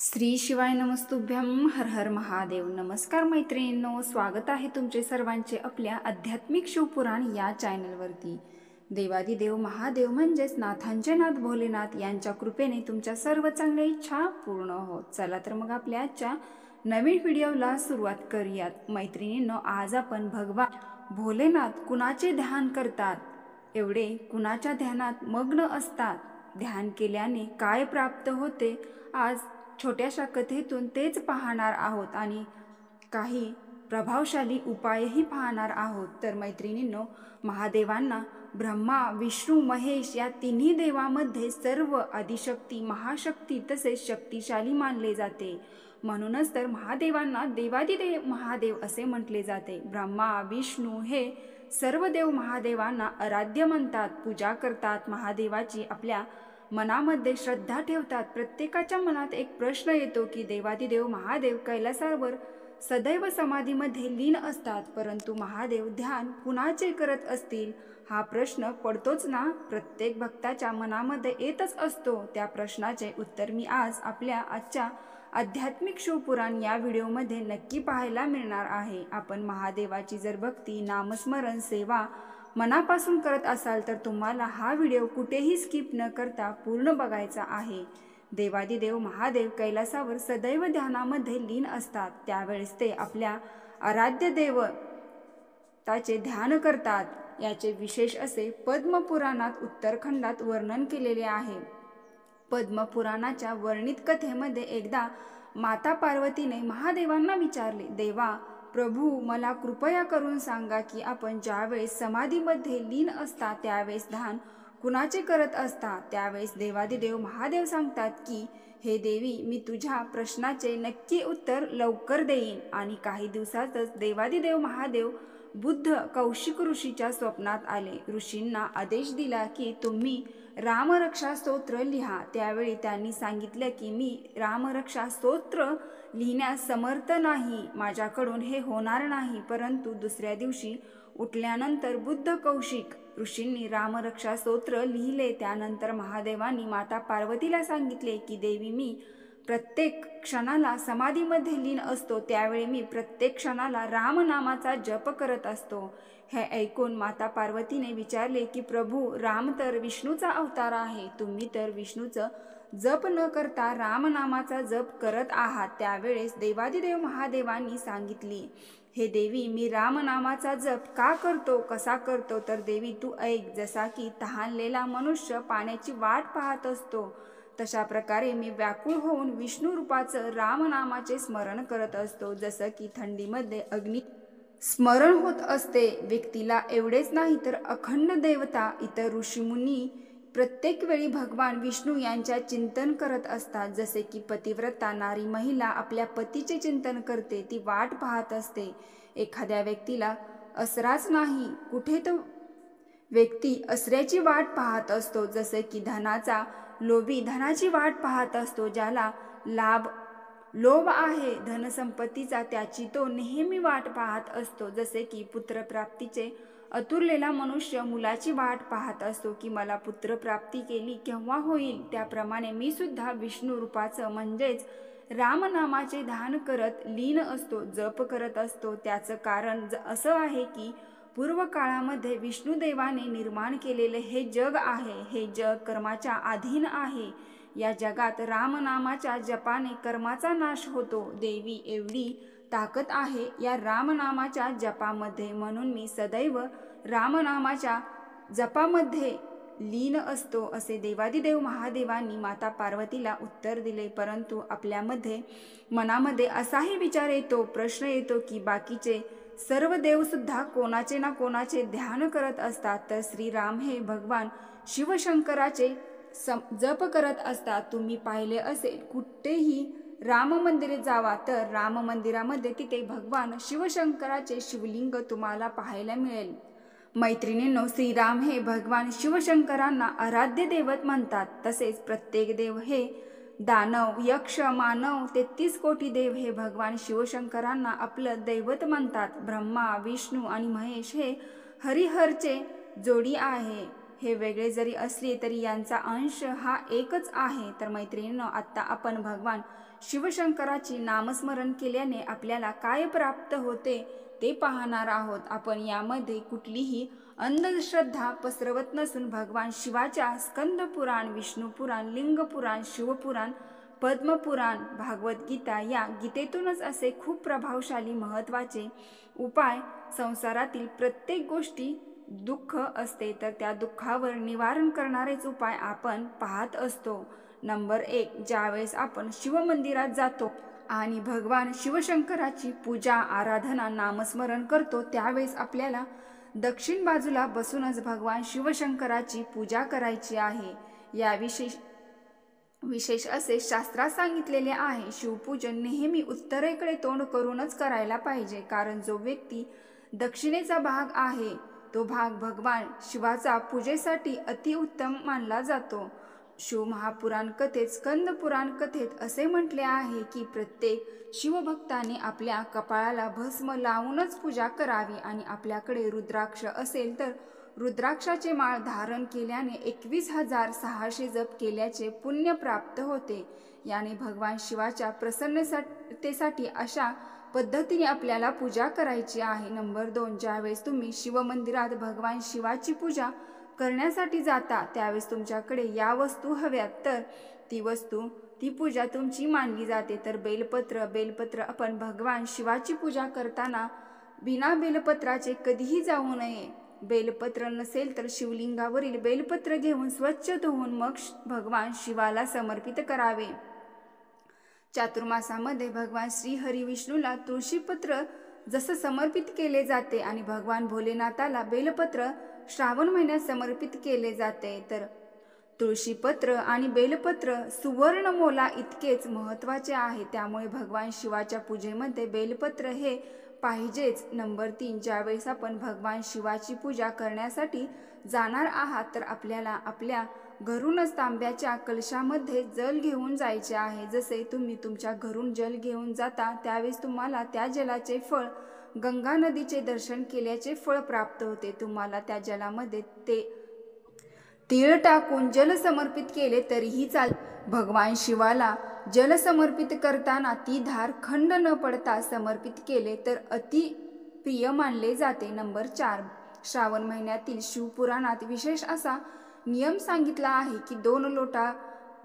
श्री शिवाय नमस्तुभ्यं. हर हर महादेव. नमस्कार मैत्रिणींनो, स्वागत आहे तुमचे सर्वांचे आपल्या आध्यात्मिक शिवपुराण या चॅनलवरती. देवादिदेव महादेव म्हणजेच नाथांचे नाथ भोलेनाथ यांच्या कृपेने तुमच्या सर्व चांगल्या इच्छा पूर्ण होत. चला तर मग आपल्या आजच्या नवीन व्हिडिओला सुरुवात करूयात. मैत्रिणींनो, आज आपण भगवान भोलेनाथ कुणाचे ध्यान करतात, एवढे कुणाच्या ध्यानात मग्न असतात, ध्यान केल्याने काय प्राप्त होते, आज छोट्याशा कथेतून तेच पाहणार आहोत आणि काही प्रभावशाली उपायही पाहणार आहोत. तर मैत्रिणींनो, महादेवांना ब्रह्मा विष्णू महेश या तिन्ही देवामध्ये सर्व आदिशक्ती महाशक्ती तसेच शक्तिशाली मानले जाते. म्हणूनच तर महादेवांना देवादिदेव महादेव असे म्हटले जाते. ब्रह्मा विष्णू हे सर्व देव महादेवांना आराध्य म्हणतात, पूजा करतात, महादेवाची आपल्या मनामध्ये श्रद्धा ठेवतात. प्रत्येकाच्या मनात एक प्रश्न येतो की देवादिदेव महादेव कैलासावर सदैव समाधीमध्ये लीन असतात, परंतु महादेव ध्यान कुणाचे करत असतील हा प्रश्न पडतोच ना. प्रत्येक भक्ताच्या मनामध्ये येतच असतो. त्या प्रश्नाचे उत्तर मी आज आपल्या आजच्या आध्यात्मिक शिवपुराण या व्हिडिओमध्ये नक्की पाहायला मिळणार आहे. आपण महादेवाची जर भक्ती नामस्मरण सेवा मनापासून करत असाल तर तुम्हाला हा व्हिडिओ कुठेही स्किप न करता पूर्ण बघायचा आहे. देवादिदेव महादेव कैलासावर सदैव ध्यानामध्ये लीन असतात. त्यावेळेस ते आपल्या आराध्य देवताचे ध्यान करतात. याचे विशेष असे पद्मपुराणात उत्तरखंडात वर्णन केलेले आहे. पद्मपुराणाच्या वर्णित कथेमध्ये एकदा माता पार्वतीने महादेवांना विचारले, देवा प्रभू, मला कृपया करून सांगा की आपण ज्यावेळेस समाधीमध्ये लीन असता त्यावेळेस ध्यान कुणाचे करत असता. त्यावेळेस देवादिदेव महादेव सांगतात की हे देवी, मी तुझ्या प्रश्नाचे नक्की उत्तर लवकर देईन. आणि काही दिवसातच देवादिदेव महादेव बुद्ध कौशिक ऋषीच्या स्वप्नात आले. ऋषींना आदेश दिला की तुम्ही रामरक्षा स्तोत्र लिहा. त्यावेळी त्यांनी सांगितले की मी रामरक्षा स्तोत्र लिहिण्यास समर्थ नाही, माझ्याकडून हे होणार नाही. परंतु दुसऱ्या दिवशी उठल्यानंतर बुद्ध कौशिक ऋषींनी रामरक्षा स्तोत्र लिहिले. त्यानंतर महादेवांनी माता पार्वतीला सांगितले की देवी, मी प्रत्येक क्षणाला समाधीमध्ये लीन असतो, त्यावेळी मी प्रत्येक क्षणाला रामनामाचा जप करत असतो. हे ऐकून माता पार्वतीने विचारले की प्रभू, राम तर विष्णूचा अवतार आहे, तुम्ही तर विष्णूचं जप न करता रामनामाचा जप करत आहात. त्यावेळेस देवादिदेव महादेवांनी सांगितले, हे देवी, मी रामनामाचा जप का करतो, कसा करतो, तर देवी तू ऐक. जसा की तहानलेला मनुष्य पाण्याची वाट पाहत असतो, तशा प्रकारे मी व्याकुळ होऊन विष्णू रूपाचं रामनामाचे स्मरण करत असतो. जसं की थंडीमध्ये अग्नी स्मरण होत असते व्यक्तीला, एवढेच नाही तर अखंड देवता इतर ऋषीमुनी प्रत्येक वेळी भगवान विष्णू यांच्या चिंतन करत असतात. जसे की पतिव्रता नारी महिला आपल्या पतीचे चिंतन करते, ती वाट पाहत असते. एखाद्या व्यक्तीला असराच नाही, कुठे तो व्यक्ती असऱ्याची वाट पाहत असतो. जसे की धनाचा लोभी धनाची वाट पाहत असतो. ज्याला लोभ आहे धनसंपत्तीचा, त्याची तो नेहमी वाट पाहत असतो. जसे की पुत्रप्राप्तीचे आतुरलेला मनुष्य मुलाची वाट पाहत असतो की मला पुत्रप्राप्ती केली केव्हा होईल. त्याप्रमाणे मी सुद्धा विष्णू रूपाचं म्हणजेच रामनामाचे ध्यान करत लीन असतो, जप करत असतो. त्याचं कारण असं आहे की पूर्व काळामध्ये विष्णुदेवाने निर्माण केलेले हे जग आहे. हे जग कर्माच्या अधीन आहे. या जगात रामनामाच्या जपाने कर्माचा नाश होतो. देवी, एवढी ताकद आहे या रामनामाच्या जपामध्ये, म्हणून मी सदैव रामनामाच्या जपामध्ये लीन असतो, असे देवादिदेव महादेवांनी माता पार्वतीला उत्तर दिले. परंतु आपल्यामध्ये मनामध्ये असाही विचार येतो, प्रश्न येतो की बाकीचे सर्व देवसुद्धा कोणाचे ना कोणाचे ध्यान करत असतात, तर श्रीराम हे भगवान शिवशंकराचे जप करत असतात. तुम्ही पाहिले असेल, कुठेही राम मंदिरे जावा तर राम मंदिरामध्ये तिथे भगवान शिवशंकराचे शिवलिंग तुम्हाला पाहायला मिळेल. मैत्रिणींनो, श्रीराम हे भगवान शिवशंकरांना आराध्य दैवत म्हणतात. तसेच प्रत्येक देव हे दानव यक्ष मानव 33 कोटी देव हे भगवान शिवशंकरांना आपलं दैवत म्हणतात. ब्रह्मा विष्णू आणि महेश हे हरिहरचे जोडी आहे. हे वेगळे जरी असले तरी यांचा अंश हा एकच आहे. तर मैत्रिणींनो, आता आपण भगवान शिवशंकराची नामस्मरण केल्याने आपल्याला काय प्राप्त होते ते पाहणार आहोत. आपण यामध्ये कुठलीही अंधश्रद्धा पसरवत नसून भगवान शिवाच्या स्कंद पुराण, विष्णू पुराण, लिंग पुराण, शिवपुराण, पद्मपुराण, भागवत गीता या गीतेतूनच असे खूप प्रभावशाली महत्त्वाचे उपाय, संसारातील प्रत्येक गोष्टी दुःख असते तर त्या दुःखावर निवारण करणारेच उपाय आपण पाहत असतो. नंबर 1, ज्यावेळेस आपण शिवमंदिरात जातो आणि भगवान शिवशंकराची पूजा, आराधना, नामस्मरण करतो त्यावेळेस आपल्याला दक्षिण बाजूला बसूनच भगवान शिवशंकराची पूजा करायची आहे. या विशेष असे शास्त्रात सांगितलेले आहे. शिवपूजन नेहमी उत्तरेकडे तोंड करूनच करायला पाहिजे, कारण जो व्यक्ती दक्षिणेचा भाग आहे तो भाग भगवान शिवाचा पूजेसाठी अतिउत्तम मानला जातो. शिवमहापुराण कथेत, स्कंद पुराण कथेत असे म्हटले आहे की प्रत्येक शिवभक्ताने आपल्या कपाळाला भस्म लावूनच पूजा करावी आणि आपल्याकडे रुद्राक्ष असेल तर रुद्राक्षाचे माळ धारण केल्याने 21,600 जप केल्याचे पुण्य प्राप्त होते. याने भगवान शिवाच्या प्रसन्नतेसाठी अशा पद्धतीने आपल्याला पूजा करायची आहे. नंबर 2, ज्यावेळेस तुम्ही शिवमंदिरात भगवान शिवाची पूजा करण्यासाठी जाता त्यावेळेस तुमच्याकडे या वस्तू हव्यात, तर ती पूजा तुमची मानली जाते. तर बेलपत्र आपण भगवान शिवाची पूजा करताना बिना बेलपत्राचे कधीही जाऊ नये. बेलपत्र नसेल तर शिवलिंगावरील बेलपत्र घेऊन स्वच्छ धुवून मग भगवान शिवाला समर्पित करावे. चातुर्मासामध्ये भगवान श्री हरी विष्णूला तुळशीपत्र जसं समर्पित केले जाते आणि भगवान भोलेनाथाला बेलपत्र श्रावण महिन्यात समर्पित केले जाते, तर तुळशीपत्र आणि बेलपत्र सुवर्ण मोला इतकेच महत्त्वाचे आहे. त्यामुळे भगवान शिवाच्या पूजेमध्ये बेलपत्र हे पाहिजेच. नंबर 3, ज्यावेळेस आपण भगवान शिवाची पूजा करण्यासाठी जाणार आहात तर आपल्याला आपल्या घरूनच तांब्याच्या कलशामध्ये जल घेऊन जायचे आहे. जसे तुम्ही तुमच्या घरून जल घेऊन जाता त्यावेळेस तुम्हाला त्या जलाचे फळ, गंगा नदीचे दर्शन केल्याचे फळ प्राप्त होते. तुम्हाला त्या जलामध्ये तीळ टाकून जल समर्पित केले तरीही चालते. भगवान शिवाला जल समर्पित करताना ती धार खंड न पडता समर्पित केले तर अति प्रिय मानले जाते. नंबर 4, श्रावण महिन्यातील शिवपुराणात विशेष असा नियम सांगितला आहे की 2 लोटा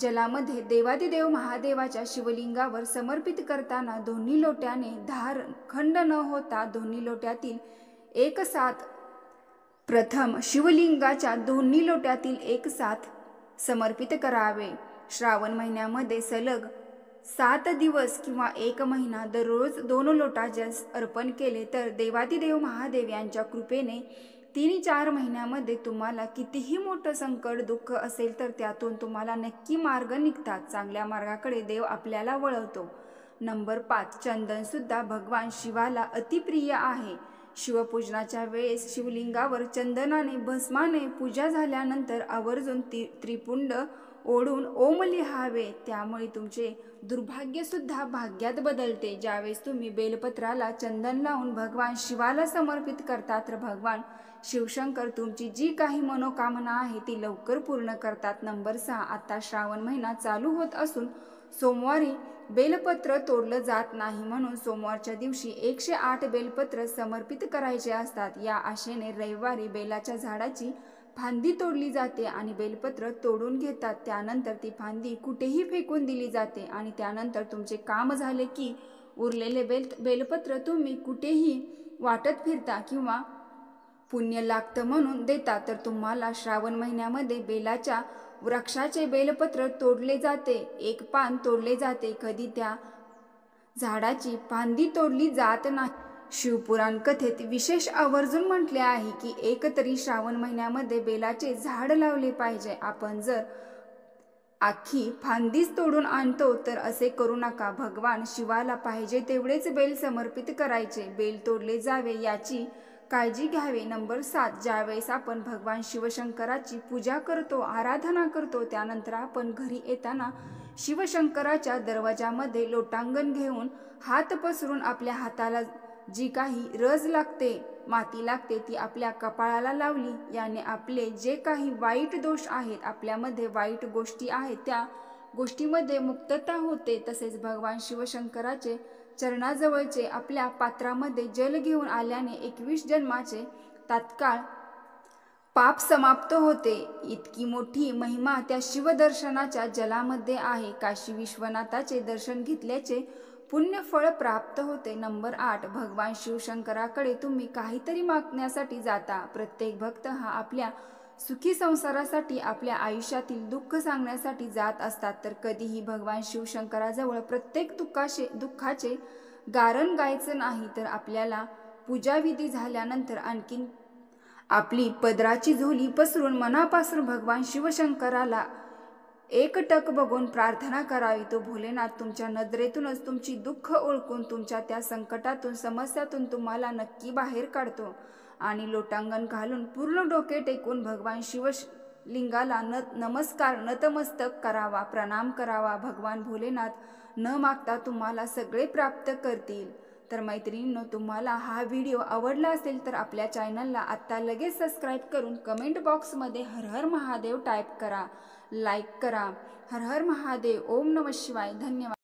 जलामध्ये देवादिदेव महादेवाच्या शिवलिंगावर समर्पित करताना दोन्ही लोट्याने धार खंड न होता दोन्ही लोट्यातील एक साथ प्रथम शिवलिंगाच्या दोन्ही लोट्यातील एक साथ समर्पित करावे. श्रावण महिन्यामध्ये सलग 7 दिवस किंवा 1 महिना दररोज 2 लोटा जल अर्पण केले तर देवादिदेव महादेव यांच्या कृपेने 3-4 महिन्यामध्ये तुम्हाला कितीही मोठं संकट, दुःख असेल तर त्यातून तुम्हाला नक्की मार्ग निघतात. चांगल्या मार्गाकडे देव आपल्याला वळवतो. नंबर 5, चंदन सुद्धा भगवान शिवाला अतिप्रिय आहे. शिवपूजनाच्या वेळेस शिवलिंगावर चंदनाने, भस्माने पूजा झाल्यानंतर आवर्जून त्रिपुंड ओढून ओम लिहावे. त्यामुळे तुमचे दुर्भाग्य सुद्धा भाग्यात बदलते. ज्यावेळेस तुम्ही बेलपत्राला चंदन लावून भगवान शिवाला समर्पित करता तर भगवान शिवशंकर तुमची जी काही मनोकामना आहे ती लवकर पूर्ण करतात. नंबर 6, आता श्रावण महिना चालू होत असून सोमवारी बेलपत्र तोडलं जात नाही, म्हणून सोमवारच्या दिवशी 108 बेलपत्र समर्पित करायचे असतात. या आशेने रविवारी बेलाच्या झाडाची फांदी तोडली जाते आणि बेलपत्र तोडून घेतात. त्यानंतर ती फांदी कुठेही फेकून दिली जाते आणि त्यानंतर तुमचे काम झाले की उरलेले बेलपत्र तुम्ही कुठेही वाटत फिरता किंवा पुण्य लागतं म्हणून देता. तर तुम्हाला श्रावण महिन्यामध्ये बेलाच्या वृक्षाचे बेलपत्र तोडले जाते, एक पान तोडले जाते, कधी त्या झाडाची फांदी तोडली जात नाही. शिवपुराण कथेत विशेष आवर्जून म्हटले आहे की एकतरी श्रावण महिन्यामध्ये बेलाचे झाड लावले पाहिजे. आपण जर आखी फांदीच तोडून आणतो तर असे करू नका. भगवान शिवाला पाहिजे तेवढेच बेल समर्पित करायचे, बेल तोडले जावे याची काळजी घ्यावे. नंबर 7, ज्यावेळेस आपण भगवान शिवशंकराची पूजा करतो, आराधना करतो, त्यानंतर आपण घरी येताना शिवशंकराच्या दरवाजामध्ये लोटांगण घेऊन हात पसरून आपल्या हाताला जी काही रज लागते माती लागते ती आपल्या कपाळाला लावली, याने आपले जे काही वाईट दोष आहेत, आपल्यामध्ये वाईट गोष्टी आहेत, त्या गोष्टीमध्ये मुक्तता होते. तसेच भगवान शिवशंकराचे चरणाजवळचे आपल्या पात्रामध्ये जल घेऊन आल्याने 21 जन्माचे तात्काळ पाप समाप्त होते. इतकी मोठी महिमा त्या शिवदर्शनाच्या जलामध्ये आहे. काशी विश्वनाथाचे दर्शन घेतल्याचे पुण्यफळ प्राप्त होते. नंबर 8, भगवान शिवशंकराकडे तुम्ही काहीतरी मागण्यासाठी जाता. प्रत्येक भक्त हा आपल्या सुखी संसारासाठी, आपल्या आयुष्यातील दुःख सांगण्यासाठी जात असतात. तर कधीही भगवान शिवशंकराजवळ प्रत्येक दुःखाचे गारण गायचं नाही. तर आपल्याला पूजाविधी झाल्यानंतर आणखीन आपली पदराची झोली पसरून मनापासून भगवान शिवशंकराला एकटक बघून प्रार्थना करावी. तो भोलेनाथ तुमच्या नजरेतूनच तुमची दुःख ओळखून तुमच्या त्या संकटातून, समस्यातून तुम्हाला नक्की बाहेर काढतो. आणि लोटांगण घालून पूर्ण डोके टेकून भगवान शिवलिंगाला नतमस्तक करावा, प्रणाम करावा. भगवान भोलेनाथ न मागता तुम्हाला सगळे प्राप्त करतील. तर मैत्रिणींनो, तुम्हाला हा व्हिडिओ आवडला असेल तर आपल्या चॅनलला आत्ता लगेच सबस्क्राईब करून कमेंट बॉक्समध्ये हर हर महादेव टाईप करा, लाईक करा. हर हर महादेव. ओम नमः शिवाय. धन्यवाद.